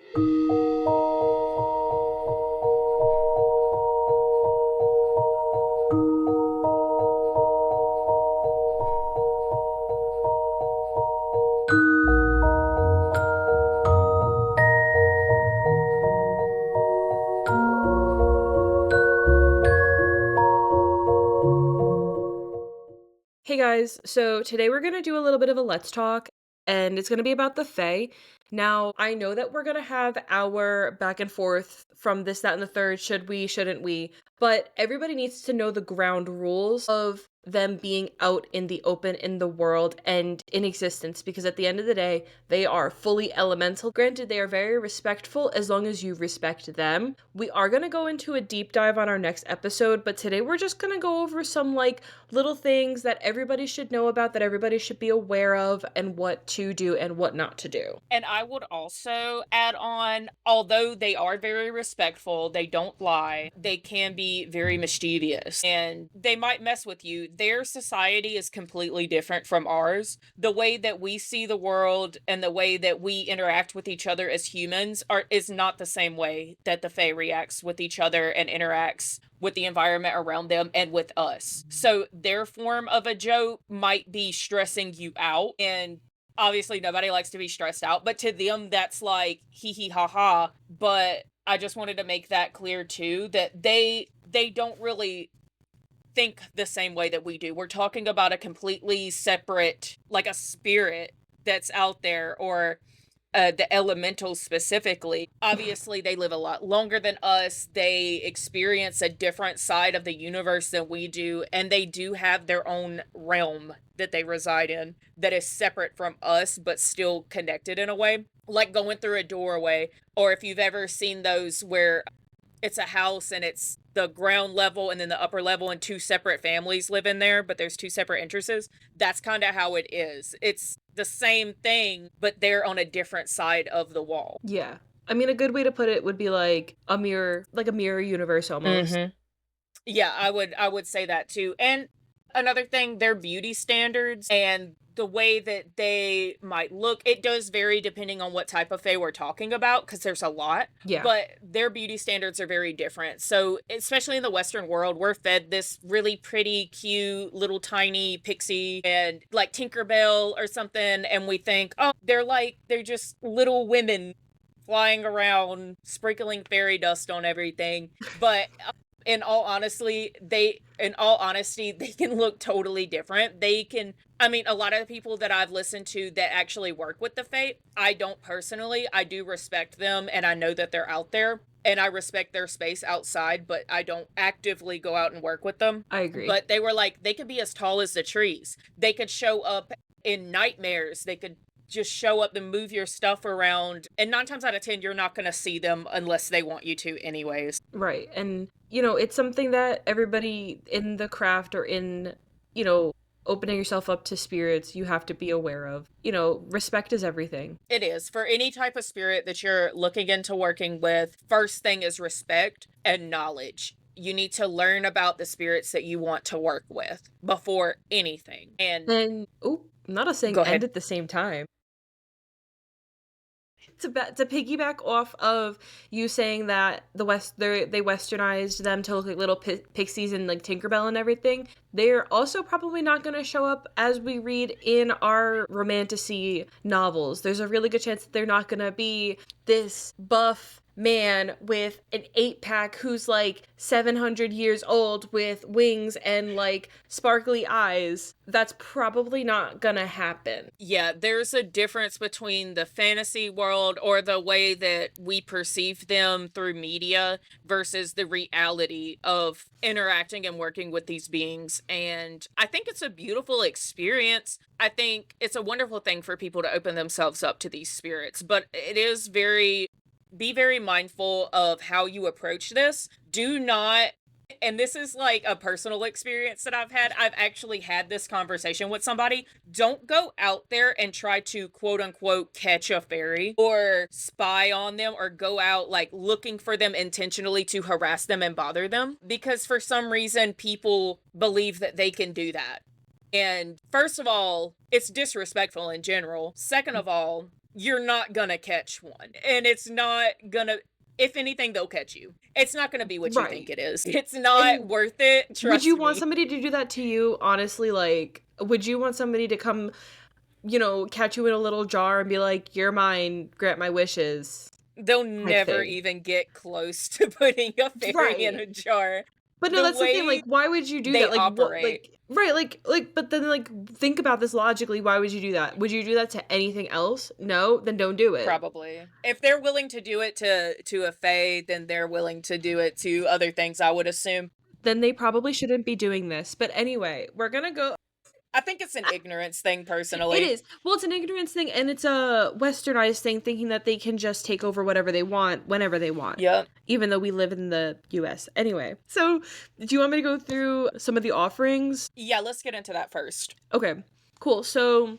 Hey guys, so today we're gonna do a little bit of a let's talk, and it's gonna be about the Fae. Now, I know that we're gonna have our back and forth from this, that, and the third, should we, shouldn't we, but everybody needs to know the ground rules of them being out in the open in the world and in existence, because at the end of the day, they are fully elemental. Granted, they are very respectful as long as you respect them. We are gonna go into a deep dive on our next episode, but today we're just gonna go over some little things that everybody should know about, that everybody should be aware of, and what to do and what not to do. And I would also add on, although they are very respectful, they don't lie, they can be very mischievous, and they might mess with you. Their society is completely different from ours. The way that we see the world and the way that we interact with each other as humans is not the same way that the Fae reacts with each other and interacts with the environment around them and with us. So their form of a joke might be stressing you out, and obviously nobody likes to be stressed out, but to them that's like hee hee ha ha. But I just wanted to make that clear too, that they don't really think the same way that we do. We're talking about a completely separate, like a spirit that's out there, or the elementals specifically. Obviously, they live a lot longer than us. They experience a different side of the universe than we do, and they do have their own realm that they reside in that is separate from us, but still connected in a way. Like going through a doorway, or if you've ever seen those where it's a house and it's the ground level and then the upper level and two separate families live in there, but there's two separate entrances. That's kind of how it is. It's the same thing, but they're on a different side of the wall. Yeah. I mean, a good way to put it would be like a mirror universe almost. Mm-hmm. Yeah, I would say that too. And another thing, their beauty standards and the way that they might look, it does vary depending on what type of fae we're talking about, because there's a lot, Yeah. but their beauty standards are very different. So especially in the Western world, we're fed this really pretty, cute, little tiny pixie and like Tinkerbell or something, and we think, oh, they're just little women flying around, sprinkling fairy dust on everything. But in all honesty, they can look totally different. I mean, a lot of the people that I've listened to that actually work with the Fate, I don't personally. I do respect them, and I know that they're out there, and I respect their space outside, but I don't actively go out and work with them. I agree. But they were like, they could be as tall as the trees. They could show up in nightmares. They could just show up and move your stuff around. And 9 times out of 10, you're not going to see them unless they want you to anyways. Right. And, it's something that everybody in the craft or in, opening yourself up to spirits, you have to be aware of. Respect is everything. It is. For any type of spirit that you're looking into working with, first thing is respect and knowledge. You need to learn about the spirits that you want to work with before anything. And And, not us saying go end ahead. at the same time. To piggyback off of you saying that they westernized them to look like little pixies and like Tinkerbell and everything, they're also probably not going to show up as we read in our romantasy novels. There's a really good chance that they're not going to be this buff man with an 8-pack who's like 700 years old with wings and like sparkly eyes. That's probably not gonna happen. Yeah, there's a difference between the fantasy world or the way that we perceive them through media versus the reality of interacting and working with these beings. And I think it's a beautiful experience. I think it's a wonderful thing for people to open themselves up to these spirits, but it is be very mindful of how you approach this. Do not, and this is like a personal experience that I've had. I've actually had this conversation with somebody. Don't go out there and try to quote unquote catch a fairy or spy on them or go out like looking for them intentionally to harass them and bother them, because for some reason people believe that they can do that. And first of all, it's disrespectful in general. Second of all, you're not gonna catch one. And it's not gonna, if anything, they'll catch you. It's not gonna be what you think Right. it is. It's not And worth it, would you trust want me. somebody to do that to you? Honestly, like, would you want somebody to come, catch you in a little jar and be like, "You're mine, grant my wishes," They'll type never thing? even get close to putting a fairy in Right. a jar. But no, The that's the thing, way like, why would you do they that? Like, what, operate, like, right, but then, like, think about this logically. Why would you do that? Would you do that to anything else? No? Then don't do it. probably. If they're willing to do it to a fae, then they're willing to do it to other things, I would assume. Then they probably shouldn't be doing this. But anyway, we're gonna go. I think it's an ignorance thing, It personally. is. Well, it's an ignorance thing and it's a westernized thing, thinking that they can just take over whatever they want whenever they want, Yep. even though we live in the US. Anyway, so do you want me to go through some of the offerings? Yeah, let's get into that first. Okay, cool. So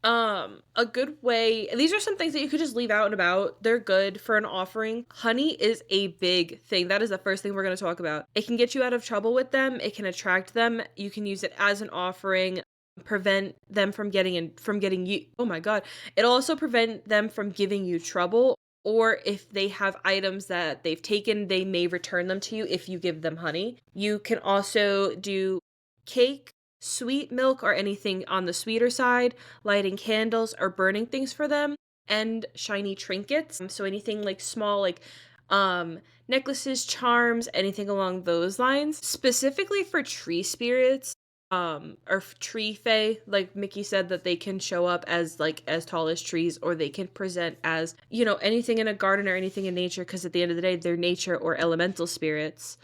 a good way, these are some things that you could just leave out and about. They're good for an offering. Honey is a big thing. That is the first thing we're going to talk about. It can get you out of trouble with them. It can attract them. You can use it as an offering, prevent them from getting you. Oh my god. It'll also prevent them from giving you trouble, or if they have items that they've taken, they may return them to you if you give them honey. You can also do cake, sweet milk, or anything on the sweeter side, lighting candles or burning things for them, and shiny trinkets. So anything like small, like necklaces, charms, anything along those lines. Specifically for tree spirits, or tree fae, like Mickey said, that they can show up as like as tall as trees, or they can present as, anything in a garden or anything in nature, because at the end of the day, they're nature or elemental spirits.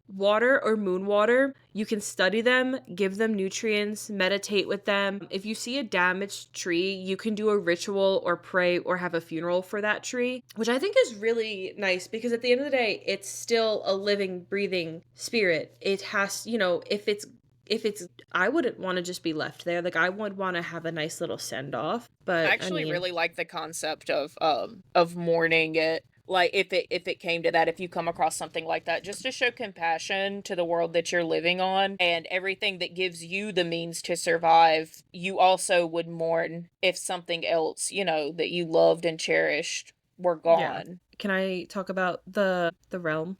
Water or moon water, you can study them, give them nutrients, meditate with them. If you see a damaged tree, you can do a ritual or pray or have a funeral for that tree, which I think is really nice, because at the end of the day, it's still a living, breathing spirit. It has, if it's I wouldn't want to just be left there. Like, I would want to have a nice little send off. I But I actually mean, really like the concept of mourning it. Like, if it came to that, if you come across something like that, just to show compassion to the world that you're living on and everything that gives you the means to survive, you also would mourn if something else, that you loved and cherished were yeah. gone. Can I talk about the realm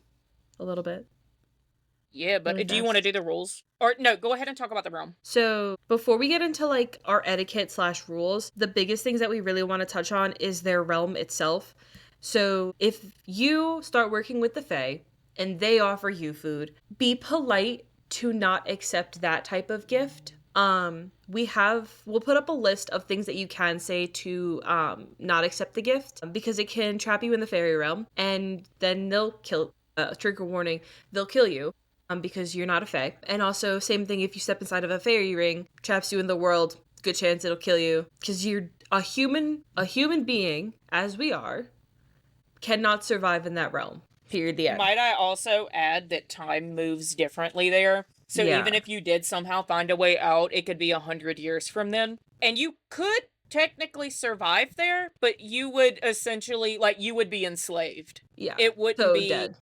a little bit? Yeah, but Really do you want to fast. do the rules? Or no, go ahead and talk about the realm. So before we get into like our etiquette slash rules, the biggest things that we really want to touch on is their realm itself. So if you start working with the Fae and they offer you food, be polite to not accept that type of gift. We'll put up a list of things that you can say to not accept the gift, because it can trap you in the fairy realm, and then they'll kill. Trigger warning: they'll kill you, because you're not a fae. And also, same thing, if you step inside of a fairy ring, traps you in the world, good chance it'll kill you, because you're a human being, as we are, cannot survive in that realm. Period. The end. Might I also add that time moves differently there? So even Yeah. if you did somehow find a way out, it could be 100 years from then. And you could technically survive there, but you would essentially, like, you would be enslaved. Yeah. It wouldn't So be, dead.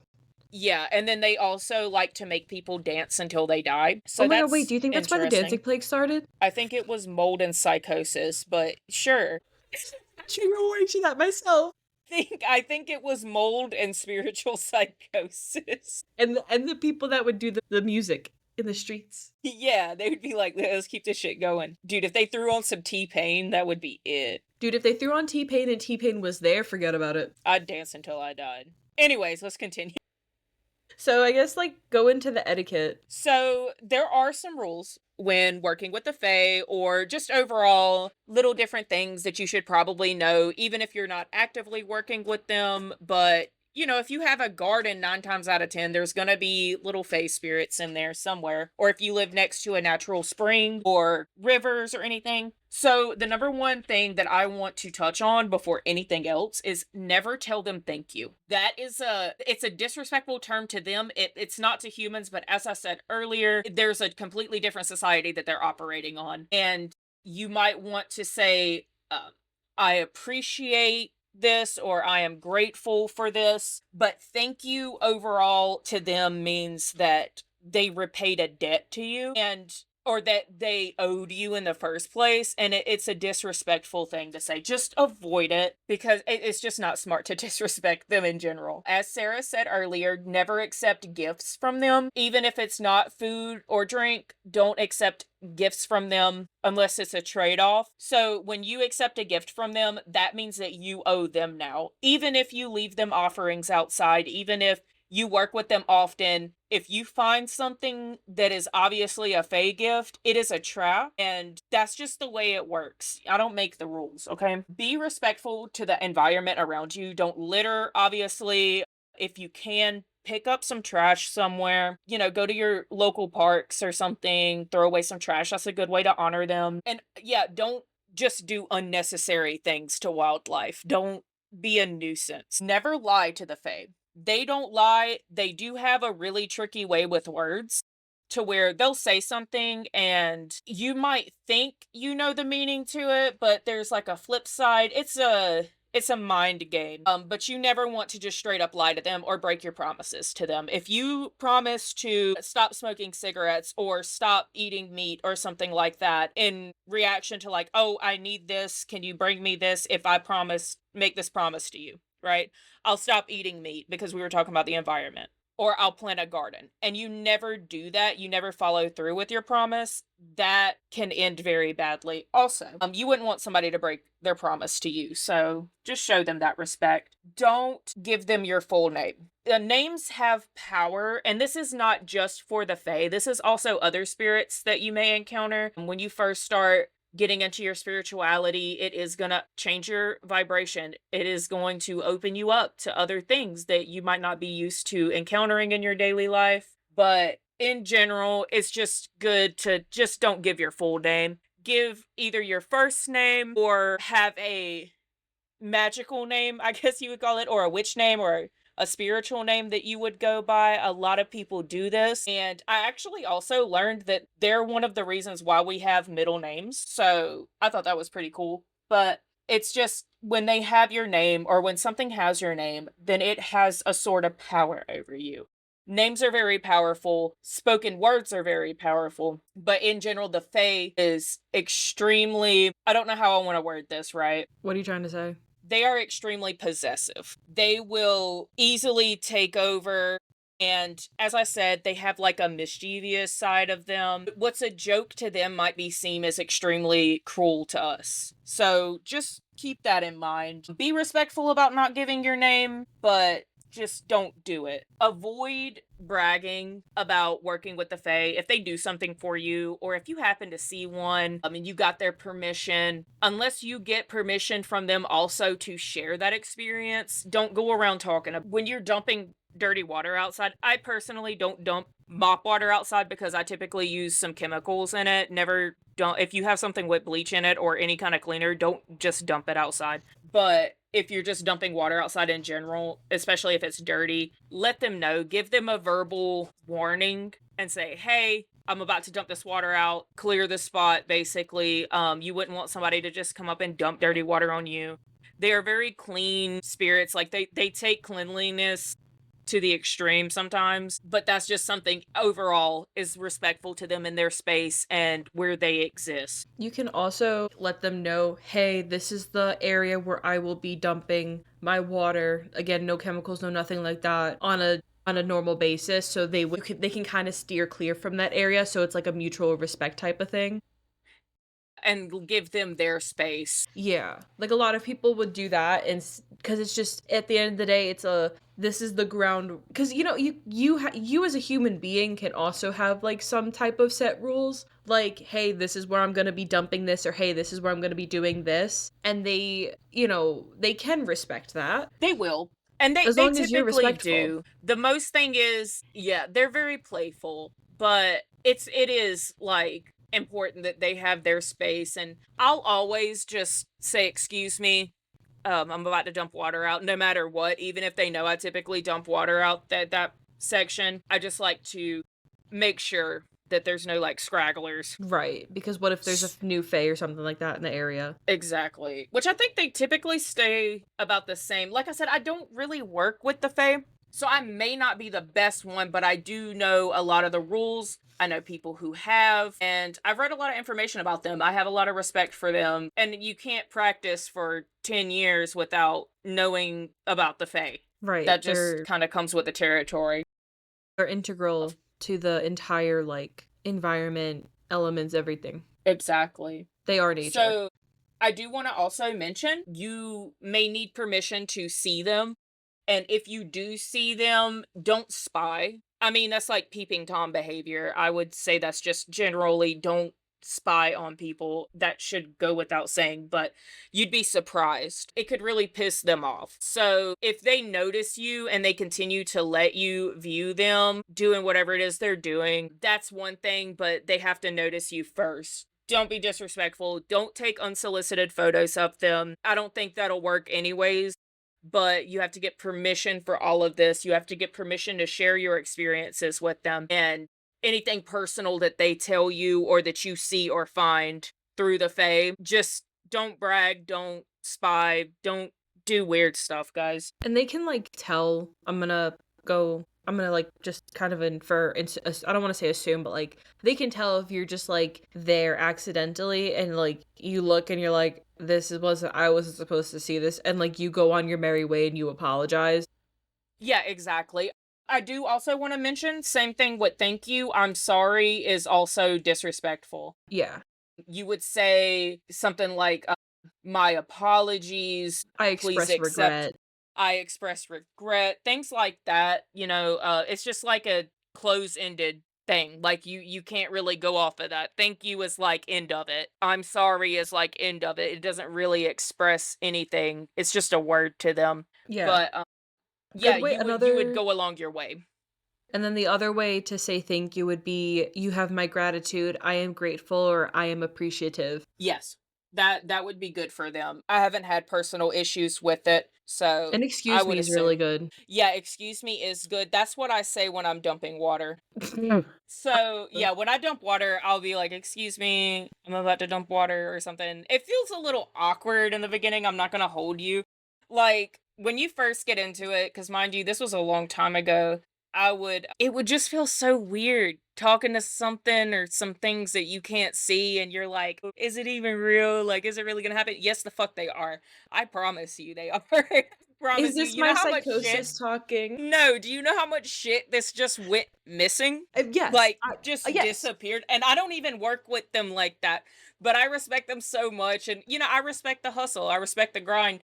yeah. And then they also like to make people dance until they die. Oh So my god, wait, do that's you think that's why the dancing interesting. plague started? I think it was mold and psychosis, but sure. Trigger warning to that myself. I think it was mold and spiritual psychosis. And the people that would do the music in the streets. Yeah, they would be like, let's keep this shit going. Dude, if they threw on some T-Pain, that would be it. Dude, if they threw on T-Pain and T-Pain was there, forget about it. I'd dance until I died. Anyways, let's continue. So I guess, like, go into the etiquette. So, there are some rules when working with the Fae, or just overall little different things that you should probably know, even if you're not actively working with them. But, if you have a garden, 9 times out of 10, there's gonna be little Fae spirits in there somewhere. Or if you live next to a natural spring or rivers or anything. So, the number one thing that I want to touch on before anything else is never tell them thank you. It's a disrespectful term to them. It's not to humans, but as I said earlier, there's a completely different society that they're operating on. And you might want to say, I appreciate this, or I am grateful for this, but thank you overall to them means that they repaid a debt to you. And or that they owed you in the first place, and it's a disrespectful thing to say. Just avoid it because it's just not smart to disrespect them in general. As Sarah said earlier, never accept gifts from them. Even if it's not food or drink, don't accept gifts from them unless it's a trade-off. So when you accept a gift from them, that means that you owe them now. Even if you leave them offerings outside, even if you work with them often. If you find something that is obviously a Fae gift, it is a trap, and that's just the way it works. I don't make the rules, okay? Be respectful to the environment around you. Don't litter, obviously. If you can, pick up some trash somewhere. Go to your local parks or something, throw away some trash. That's a good way to honor them. And yeah, don't just do unnecessary things to wildlife. Don't be a nuisance. Never lie to the Fae. They don't lie. They do have a really tricky way with words to where they'll say something and you might think you know the meaning to it, but there's like a flip side. It's a mind game. But you never want to just straight up lie to them or break your promises to them. If you promise to stop smoking cigarettes or stop eating meat or something like that in reaction to like, oh, I need this, can you bring me this if I make this promise to you, right? I'll stop eating meat because we were talking about the environment. Or I'll plant a garden. And you never do that. You never follow through with your promise. That can end very badly. Also, you wouldn't want somebody to break their promise to you. So just show them that respect. Don't give them your full name. The names have power, and this is not just for the Fae. This is also other spirits that you may encounter. When you first start getting into your spirituality, it is going to change your vibration. It is going to open you up to other things that you might not be used to encountering in your daily life. But in general, it's just good to just don't give your full name. Give either your first name or have a magical name, I guess you would call it, or a witch name or a spiritual name that you would go by. A lot of people do this. And I actually also learned that they're one of the reasons why we have middle names. So I thought that was pretty cool. But it's just when they have your name or when something has your name, then it has a sort of power over you. Names are very powerful. Spoken words are very powerful. But in general, the Fae is extremely, I don't know how I want to word this right. What are you trying to say? They are extremely possessive. They will easily take over. And as I said, they have like a mischievous side of them. What's a joke to them might be seen as extremely cruel to us. So just keep that in mind. Be respectful about not giving your name, but just don't do it. Avoid bragging about working with the Fae. If they do something for you, or if you happen to see one, and you got their permission, unless you get permission from them also to share that experience, don't go around talking. When you're dumping dirty water outside, I personally don't dump mop water outside because I typically use some chemicals in it. Never don't. If you have something with bleach in it or any kind of cleaner, don't just dump it outside. But if you're just dumping water outside in general, especially if it's dirty, let them know. Give them a verbal warning and say, hey, I'm about to dump this water out. Clear the spot, basically. You wouldn't want somebody to just come up and dump dirty water on you. They are very clean spirits. Like they take cleanliness to the extreme sometimes, but that's just something overall is respectful to them in their space and where they exist. You can also let them know, hey, this is the area where I will be dumping my water. Again, no chemicals, no nothing like that on a normal basis, so they can kind of steer clear from that area, so it's like a mutual respect type of thing. And give them their space. Yeah, like a lot of people would do that, and because it's just at the end of the day, this is the ground. Because you as a human being can also have like some type of set rules, like hey, this is where I'm gonna be dumping this, or hey, this is where I'm gonna be doing this, and they can respect that They will. And they, as they long as you're typically respectful. do. The most thing is, yeah, they're very playful, but it is like important that they have their space. And I'll always just say, excuse me, I'm about to dump water out, no matter what, even if they know I typically dump water out that section. I just like to make sure that there's no like scragglers. Right, because what if there's a new fae or something like that in the area? Exactly. Which I think they typically stay about the same. Like I said, I don't really work with the Fae, So I may not be the best one, but I do know a lot of the rules. I know people who have, and I've read a lot of information about them. I have a lot of respect for them. And you can't practice for 10 years without knowing about the Fae. Right. That just kind of comes with the territory. They're integral to the entire like environment, elements, everything. Exactly. They are nature. So I do want to also mention you may need permission to see them. And if you do see them, don't spy. I mean, that's like peeping Tom behavior. I would say that's just generally don't spy on people. That should go without saying, but you'd be surprised. It could really piss them off. So if they notice you and they continue to let you view them doing whatever it is they're doing, that's one thing, but they have to notice you first. Don't be disrespectful. Don't take unsolicited photos of them. I don't think that'll work anyways, but you have to get permission for all of this. You have to get permission to share your experiences with them, and anything personal that they tell you or that you see or find through the Fae. Just don't brag, don't spy, don't do weird stuff, guys. And they can like tell I'm gonna like just kind of infer I don't want to say assume, but like they can tell if you're just like there accidentally and like you look and you're like this is wasn't I wasn't supposed to see this, and like you go on your merry way and you apologize. Yeah, exactly. I do also want to mention same thing with thank you. I'm sorry is also disrespectful. Yeah. You would say something like, my apologies, I please express accept, regret. I express regret, things like that. It's just like a close-ended thing. Like you can't really go off of that. Thank you is like end of it. I'm sorry is like end of it. It doesn't really express anything. It's just a word to them. Yeah. But yeah, Good way you would another go along your way. And then the other way to say thank you would be you have my gratitude, I am grateful, or I am appreciative. Yes. That would be good for them. I haven't had personal issues with it, so And I excuse would me is really assume. good. Yeah, excuse me is good. That's what I say when I'm dumping water. So, yeah, when I dump water, I'll be like, "Excuse me, I'm about to dump water," or something. It feels a little awkward in the beginning, I'm not gonna hold you. Like, when you first get into it, because mind you, this was a long time ago, it would just feel so weird talking to something or some things that you can't see, and you're like, "Is it even real? Like, is it really gonna happen?" Yes, the fuck they are. I promise you they are. I Is promise you. this You know my how much shit psychosis talking? No, do you know how much shit this just went missing? Yes. Like, just Yes. disappeared, and I don't even work with them like that, but I respect them so much, and, I respect the hustle, I respect the grind.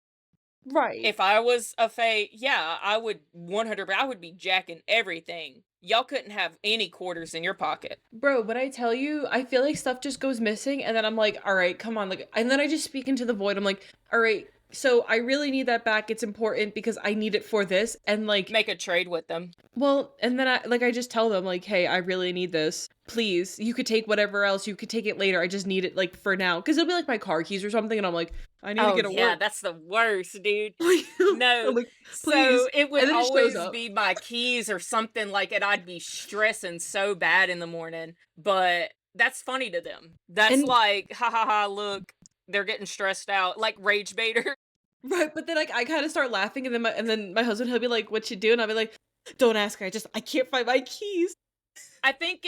Right. If I was a Fae, yeah, I would 100 I would be jacking everything. Y'all couldn't have any quarters in your pocket. Bro, when I tell you, I feel like stuff just goes missing, and then I'm like, all right, come on. Like, and then I just speak into the void. I'm like, all right, so I really need that back. It's important because I need it for this. And like, Make a trade with them. well, and then I just tell them like, "Hey, I really need this. Please, you could take whatever else. You could take it later. I just need it like for now." Because it'll be like my car keys or something, and I'm like, "I need to Oh, get to yeah, work." that's the worst, dude. I'm No. like, So, "Please," it would and then it shows always up. be my keys or something like it. I'd be stressing so bad in the morning, but that's funny to them. That's And like, "Ha ha ha, look, they're getting stressed out," like rage baiter. right, but then like I kind of start laughing, and then my husband he'll be like, "What you doing?" I'll be like, "Don't ask her. I can't find my keys." I think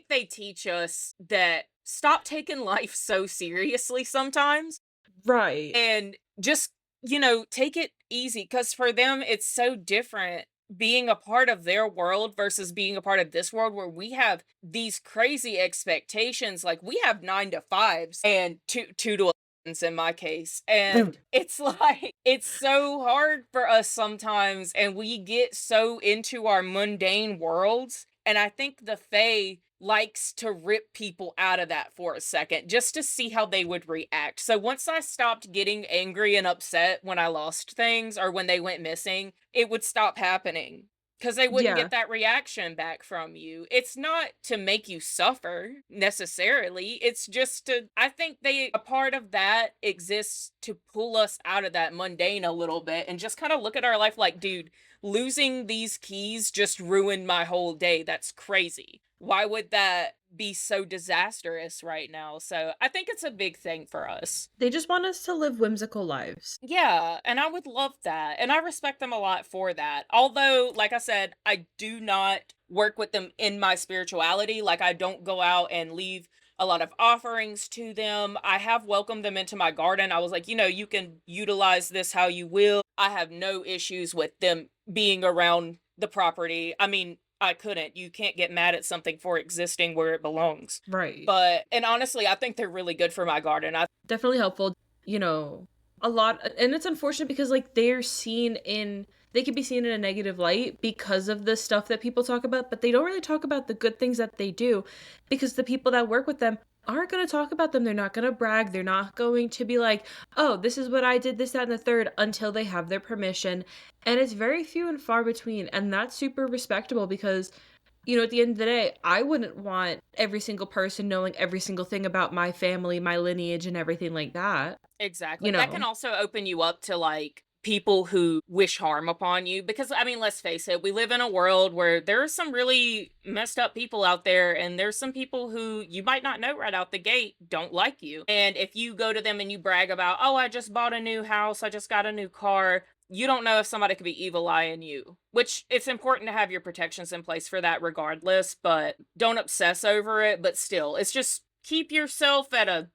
they teach us that stop taking life so seriously sometimes Right. and just, take it easy cuz for them it's so different being a part of their world versus being a part of this world where we have these crazy expectations. Like we have 9 to 5s and 2 to 11s in my case, and it's like it's so hard for us sometimes, and we get so into our mundane worlds, and I think the Fae likes to rip people out of that for a second just to see how they would react. So once I stopped getting angry and upset when I lost things or when they went missing, it would stop happening because they wouldn't Yeah. get that reaction back from you. It's not to make you suffer necessarily. It's just I think a part of that exists to pull us out of that mundane a little bit and just kind of look at our life like, dude, losing these keys just ruined my whole day. That's crazy. Why would that be so disastrous right now? So I think it's a big thing for us. They just want us to live whimsical lives. Yeah, and I would love that, and I respect them a lot for that. Although, like I said, I do not work with them in my spirituality, like, I don't go out and leave a lot of offerings to them. I have welcomed them into my garden. I was like, "You can utilize this how you will." I have no issues with them being around the property. I mean, I couldn't. You can't get mad at something for existing where it belongs. Right. But and honestly, I think they're really good for my garden. I Definitely helpful, you know, a lot, and it's unfortunate because, like, they can be seen in a negative light because of the stuff that people talk about, but they don't really talk about the good things that they do because the people that work with them aren't going to talk about them. They're not going to brag. They're not going to be like, oh, this is what I did, this, that, and the third, until they have their permission. And it's very few and far between. And that's super respectable because, at the end of the day, I wouldn't want every single person knowing every single thing about my family, my lineage, and everything like that, Exactly. you That can know? also open you up to like people who wish harm upon you because I mean, let's face it, we live in a world where there are some really messed up people out there and there's some people who you might not know right out the gate don't like you. And if you go to them and you brag about, "Oh, I just bought a new house, I just got a new car," you don't know if somebody could be evil eyeing you, which it's important to have your protections in place for that regardless, but don't obsess over it, but still, it's just keep yourself at a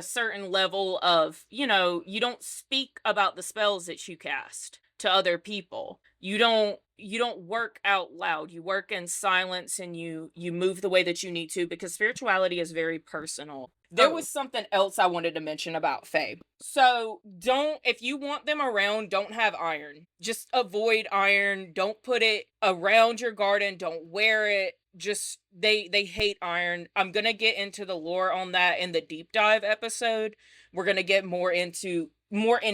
certain level of, you don't speak about the spells that you cast to other people. You don't work out loud. You work in silence and you move the way that you need to because spirituality is very personal. There Oh, was something else I wanted to mention about Fae. So don't if you want them around, don't have iron. Just avoid iron. Don't put it around your garden. Don't wear it. Just they hate iron. I'm gonna get into the lore on that in the deep dive episode. We're gonna get more in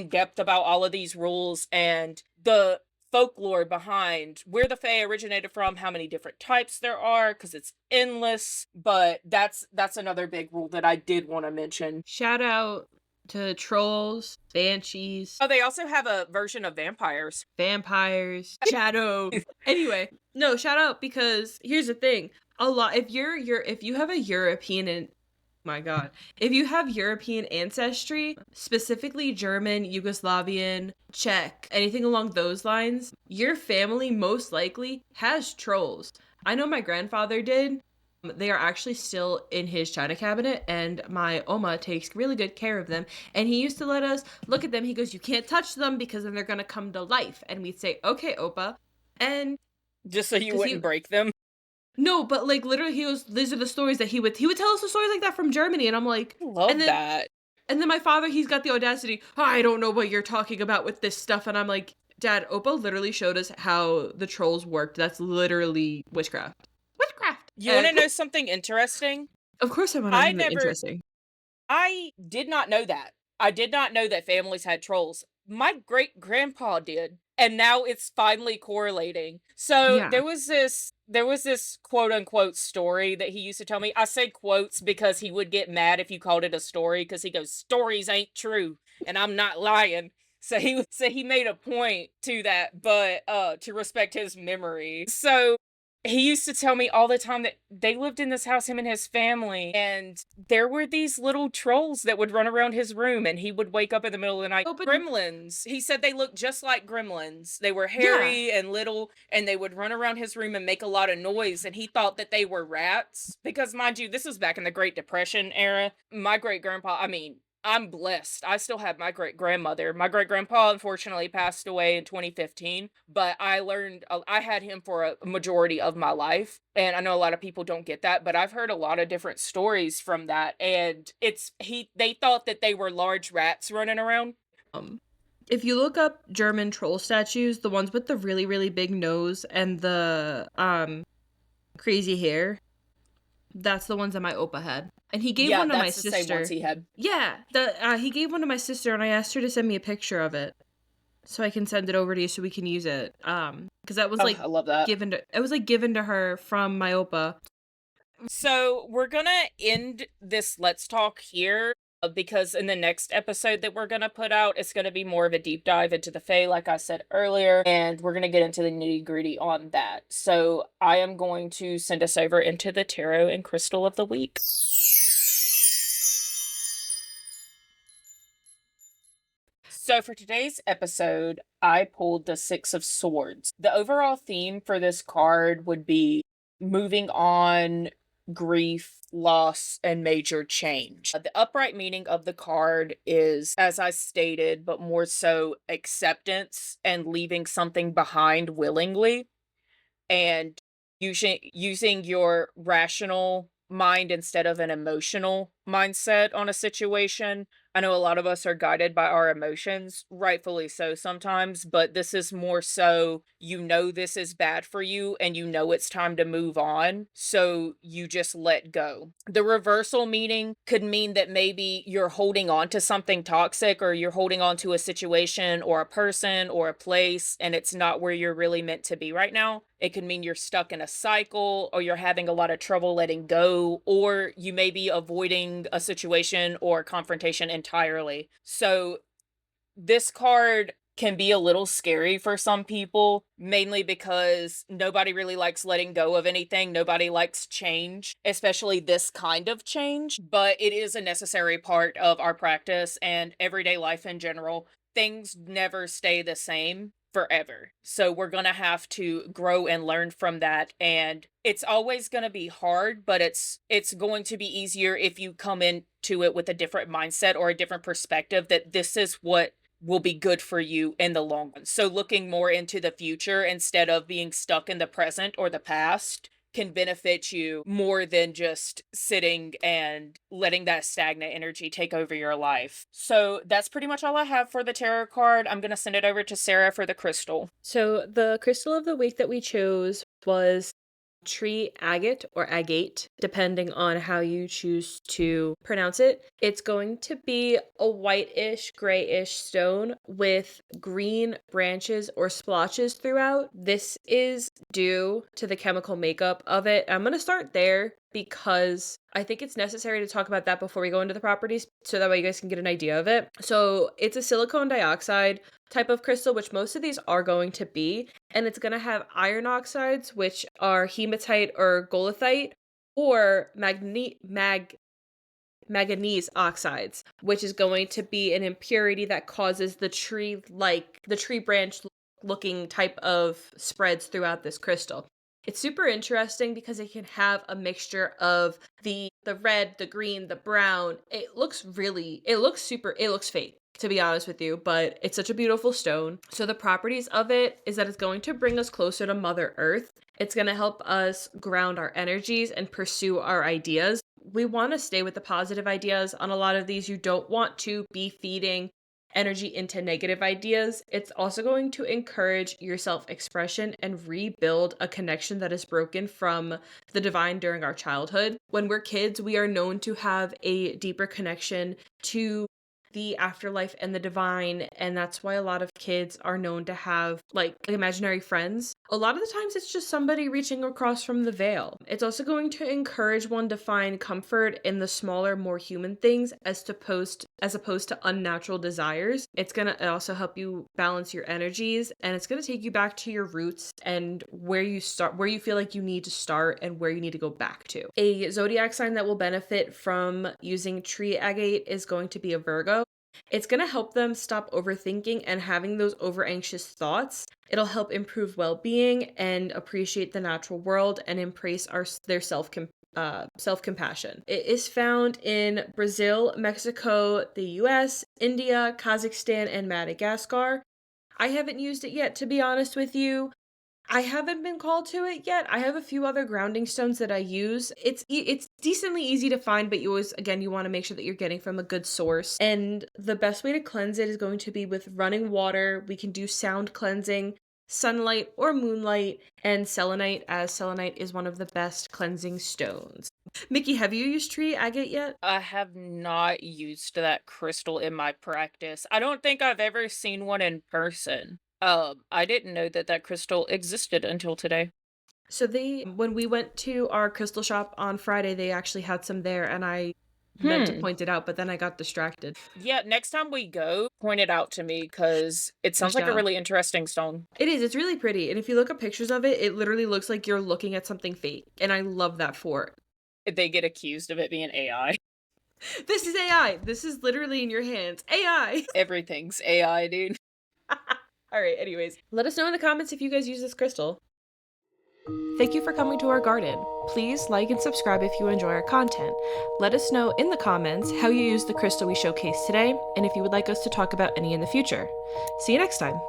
depth about all of these rules and the folklore behind where the Fae originated from, how many different types there are, because it's endless. But that's another big rule that I did want to mention. shout out to trolls, banshees, Oh, they also have a version of vampires. vampires, shadow. Anyway, no, shout out because here's the thing. A lot if you have a European and my god. If you have European ancestry, specifically German, Yugoslavian, Czech, anything along those lines, your family most likely has trolls. I know my grandfather did. They are actually still in his china cabinet, and my Oma takes really good care of them. And he used to let us look at them. He goes, "You can't touch them because then they're gonna come to life." And we'd say, "Okay, Opa." And Just so you because he wouldn't break them. no, but like literally, he was. These are the stories that he would tell us the stories like that from Germany, and I'm like, I and love then that. and then my father, he's got the audacity. I don't know what you're talking about with this stuff, and I'm like, Dad, Opa literally showed us how the trolls worked. That's literally witchcraft. Witchcraft. You want And to know something interesting? of course, I want to know I something never interesting. I did not know that. I did not know that families had trolls. My great grandpa did, and now it's finally correlating. So Yeah. there was this quote unquote story that he used to tell me. I say quotes because he would get mad if you called it a story because he goes, "Stories ain't true," and I'm not lying. So he made a point to that, but to respect his memory. So he used to tell me all the time that they lived in this house, him and his family, and there were these little trolls that would run around his room, and he would wake up in the middle of the night. Oh, but Gremlins. He said they looked just like gremlins. They were yeah. hairy and little, and they would run around his room and make a lot of noise, and he thought that they were rats. Because, mind you, this was back in the Great Depression era. My great grandpa, I mean, I'm blessed. I still have my great grandmother. My great grandpa unfortunately passed away in 2015, but I had him for a majority of my life. And I know a lot of people don't get that, but I've heard a lot of different stories from that. And they thought that they were large rats running around. Um, if you look up German troll statues, the ones with the really really big nose and the crazy hair, that's the ones that my Opa had. And he gave Yeah, one to my that's the same ones sister. he had. Yeah, he gave one to my sister, and I asked her to send me a picture of it so I can send it over to you so we can use it. Because that was Oh, like I love that. given to her from my Opa. So we're gonna end this Let's Talk here. because in the next episode that we're gonna put out, it's gonna be more of a deep dive into the Fae, like I said earlier, and we're gonna get into the nitty-gritty on that. So I am going to send us over into the Tarot and Crystal of the Week. So for today's episode, I pulled the Six of Swords. The overall theme for this card would be moving on, grief, loss, and major change. The upright meaning of the card is, as I stated, but more so acceptance and leaving something behind willingly and using your rational mind instead of an emotional mindset on a situation. I know a lot of us are guided by our emotions, rightfully so sometimes, but this is more so you know this is bad for you and you know it's time to move on, so you just let go. The reversal meaning could mean that maybe you're holding on to something toxic or you're holding on to a situation or a person or a place and it's not where you're really meant to be right now. It could mean you're stuck in a cycle or you're having a lot of trouble letting go, or you may be avoiding a situation or confrontation entirely. So this card can be a little scary for some people, mainly because nobody really likes letting go of anything. Nobody likes change, especially this kind of change, but it is a necessary part of our practice and everyday life in general. Things never stay the same forever. So we're going to have to grow and learn from that, and it's always going to be hard, but it's going to be easier if you come into it with a different mindset or a different perspective that this is what will be good for you in the long run. So looking more into the future instead of being stuck in the present or the past can benefit you more than just sitting and letting that stagnant energy take over your life. So that's pretty much all I have for the tarot card. I'm going to send it over to Sarah for the crystal. So the crystal of the week that we chose was tree agate or agate, depending on how you choose to pronounce it. It's going to be a whitish, grayish stone with green branches or splotches throughout. This is due to the chemical makeup of it. I'm going to start there because I think it's necessary to talk about that before we go into the properties so that way you guys can get an idea of it. So it's a silicone dioxide type of crystal, which most of these are going to be, and it's going to have iron oxides, which are hematite or goethite, or manganese oxides, which is going to be an impurity that causes the tree branch looking type of spreads throughout this crystal. It's super interesting because it can have a mixture of the red, the green, the brown. It looks fake, to be honest with you, but it's such a beautiful stone. So the properties of it is that it's going to bring us closer to Mother Earth. It's going to help us ground our energies and pursue our ideas. We want to stay with the positive ideas on a lot of these. You don't want to be feeding energy into negative ideas. It's also going to encourage your self expression and rebuild a connection that is broken from the divine during our childhood. When we're kids, we are known to have a deeper connection to the afterlife and the divine, and that's why a lot of kids are known to have like imaginary friends. A lot of the times it's just somebody reaching across from the veil. It's also going to encourage one to find comfort in the smaller, more human things as opposed to unnatural desires. It's going to also help you balance your energies, and it's going to take you back to your roots and where you feel like you need to start and where you need to go back to. A zodiac sign that will benefit from using tree agate is going to be a Virgo. It's going to help them stop overthinking and having those over anxious thoughts. It'll help improve well-being and appreciate the natural world and embrace their self-compassion. It is found in Brazil, Mexico, the US, India, Kazakhstan, and Madagascar. I haven't used it yet, to be honest with you. I haven't been called to it yet. I have a few other grounding stones that I use. It's decently easy to find, but you want to make sure that you're getting from a good source. And the best way to cleanse it is going to be with running water. We can do sound cleansing, sunlight or moonlight, and selenite, as selenite is one of the best cleansing stones. Mickey, have you used tree agate yet? I have not used that crystal in my practice. I don't think I've ever seen one in person. I didn't know that that crystal existed until today. So when we went to our crystal shop on Friday, they actually had some there, and meant to Hmm. point it out, but then I got distracted. Yeah, next time we go, point it out to me because it For sounds like a sure. really interesting stone. It is, it's really pretty, and if you look up pictures of it, it literally looks like you're looking at something fake, and I love that for it. They get accused of it being AI. This is AI. This is literally in your hands. AI. Everything's AI, dude. All right, anyways, let us know in the comments if you guys use this crystal. Thank you for coming to our garden. Please like and subscribe if you enjoy our content. Let us know in the comments how you used the crystal we showcased today, and if you would like us to talk about any in the future. See you next time.